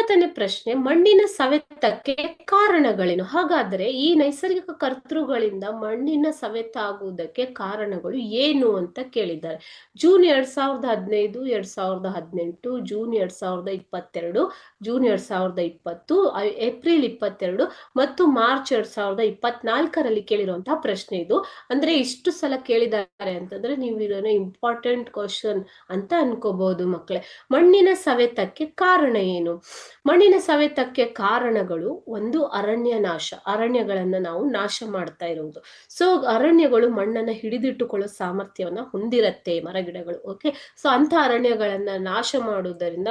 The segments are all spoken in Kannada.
9ನೇ ಪ್ರಶ್ನೆ, ಮಣ್ಣಿನ ಸವೆತಕ್ಕೆ ಕಾರಣಗಳೇನು? ಹಾಗಾದ್ರೆ ಈ ನೈಸರ್ಗಿಕ ಕರ್ತೃಗಳಿಂದ ಮಣ್ಣಿನ ಸವೆತ ಆಗುವುದಕ್ಕೆ ಕಾರಣಗಳು ಏನು ಅಂತ ಕೇಳಿದ್ದಾರೆ. ಜೂನ್ 2015, 2018, ಜೂನ್ 2022, ಜೂನ್ 2020, ಏಪ್ರಿಲ್ 22 ಮತ್ತು ಮಾರ್ಚ್ 2024ರಲ್ಲಿ ಕೇಳಿರುವಂತಹ ಪ್ರಶ್ನೆ ಇದು. ಅಂದ್ರೆ ಇಷ್ಟು ಸಲ ಕೇಳಿದ್ದಾರೆ ಅಂತಂದ್ರೆ ನೀವು ಇದನ್ನ ಇಂಪಾರ್ಟೆಂಟ್ ಕ್ವಶನ್ ಅಂತ ಅನ್ಕೋಬಹುದು ಮಕ್ಕಳೇ. ಮಣ್ಣಿನ ಸವೆತಕ್ಕೆ ಕಾರಣ ಏನು? ಮಣ್ಣಿನ ಸವೆತಕ್ಕೆ ಕಾರಣಗಳು ಒಂದು, ಅರಣ್ಯ ನಾಶ. ಅರಣ್ಯಗಳನ್ನ ನಾವು ನಾಶ ಮಾಡ್ತಾ ಇರುವುದು. ಸೊ ಅರಣ್ಯಗಳು ಮಣ್ಣನ್ನ ಹಿಡಿದಿಟ್ಟುಕೊಳ್ಳೋ ಸಾಮರ್ಥ್ಯವನ್ನ ಹೊಂದಿರತ್ತೆ, ಮರಗಿಡಗಳು. ಓಕೆ, ಸೊ ಅಂತ ಅರಣ್ಯಗಳನ್ನ ನಾಶ ಮಾಡುವುದರಿಂದ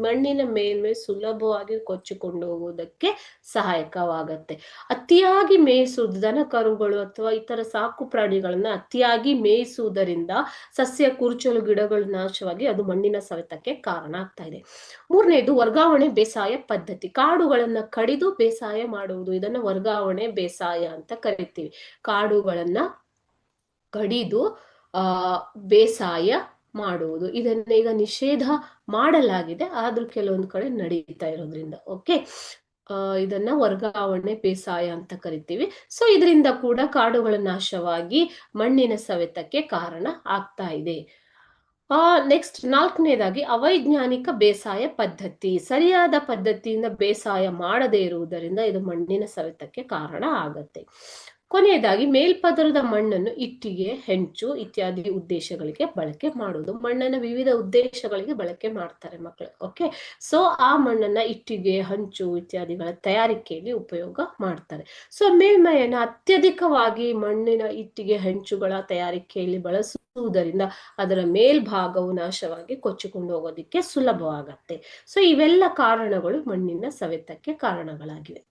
ಮಣ್ಣಿನ ಮೇಲ್ಮೈ ಸುಲಭವಾಗಿ ಕೊಚ್ಚಿಕೊಂಡು ಹೋಗುವುದಕ್ಕೆ ಸಹಾಯಕವಾಗತ್ತೆ. ಅತಿಯಾಗಿ ಮೇಯಿಸುವುದು, ದನ ಕರುಗಳು ಅಥವಾ ಇತರ ಸಾಕು ಪ್ರಾಣಿಗಳನ್ನ ಅತಿಯಾಗಿ ಮೇಯಿಸುವುದರಿಂದ ಸಸ್ಯ ಕುರುಚಲು ಗಿಡಗಳು ನಾಶವಾಗಿ ಅದು ಮಣ್ಣಿನ ಸವೆತಕ್ಕೆ ಕಾರಣ ಆಗ್ತಾ ಇದೆ. ಮೂರನೇದು, ವರ್ಗಾವಣೆ ಬೇಸಾಯ ಪದ್ಧತಿ. ಕಾಡುಗಳನ್ನ ಕಡಿದು ಬೇಸಾಯ ಮಾಡುವುದು, ಇದನ್ನ ವರ್ಗಾವಣೆ ಬೇಸಾಯ ಅಂತ ಕರಿತೀವಿ. ಕಾಡುಗಳನ್ನ ಕಡಿದು ಬೇಸಾಯ ಮಾಡುವುದು, ಇದನ್ನ ಈಗ ನಿಷೇಧ ಮಾಡಲಾಗಿದೆ, ಆದ್ರೂ ಕೆಲವೊಂದು ಕಡೆ ನಡೀತಾ ಇರೋದ್ರಿಂದ. ಓಕೆ, ಇದನ್ನ ವರ್ಗಾವಣೆ ಬೇಸಾಯ ಅಂತ ಕರಿತೀವಿ. ಸೊ ಇದರಿಂದ ಕೂಡ ಕಾಡುಗಳ ನಾಶವಾಗಿ ಮಣ್ಣಿನ ಸವೆತಕ್ಕೆ ಕಾರಣ ಆಗ್ತಾ ಇದೆ. ನೆಕ್ಸ್ಟ್ 4ನೇದಾಗಿ, ಅವೈಜ್ಞಾನಿಕ ಬೇಸಾಯ ಪದ್ಧತಿ. ಸರಿಯಾದ ಪದ್ಧತಿಯಿಂದ ಬೇಸಾಯ ಮಾಡದೇ ಇರುವುದರಿಂದ ಇದು ಮಣ್ಣಿನ ಸವೆತಕ್ಕೆ ಕಾರಣ ಆಗತ್ತೆ. ಕೊನೆಯದಾಗಿ, ಮೇಲ್ಪದರದ ಮಣ್ಣನ್ನು ಇಟ್ಟಿಗೆ, ಹೆಂಚು ಇತ್ಯಾದಿ ಉದ್ದೇಶಗಳಿಗೆ ಬಳಕೆ ಮಾಡುವುದು. ಮಣ್ಣನ್ನ ವಿವಿಧ ಉದ್ದೇಶಗಳಿಗೆ ಬಳಕೆ ಮಾಡ್ತಾರೆ ಮಕ್ಕಳು. ಓಕೆ, ಸೊ ಆ ಮಣ್ಣನ್ನ ಇಟ್ಟಿಗೆ, ಹಂಚು ಇತ್ಯಾದಿಗಳ ತಯಾರಿಕೆಯಲ್ಲಿ ಉಪಯೋಗ ಮಾಡ್ತಾರೆ. ಸೊ ಮೇಲ್ಮೈಯನ್ನ ಅತ್ಯಧಿಕವಾಗಿ ಮಣ್ಣಿನ ಇಟ್ಟಿಗೆ, ಹೆಂಚುಗಳ ತಯಾರಿಕೆಯಲ್ಲಿ ಬಳಸುವುದರಿಂದ ಅದರ ಮೇಲ್ಭಾಗವು ನಾಶವಾಗಿ ಕೊಚ್ಚಿಕೊಂಡು ಹೋಗೋದಿಕ್ಕೆ ಸುಲಭವಾಗತ್ತೆ. ಸೊ ಇವೆಲ್ಲ ಕಾರಣಗಳು ಮಣ್ಣಿನ ಸವೆತಕ್ಕೆ ಕಾರಣಗಳಾಗಿವೆ.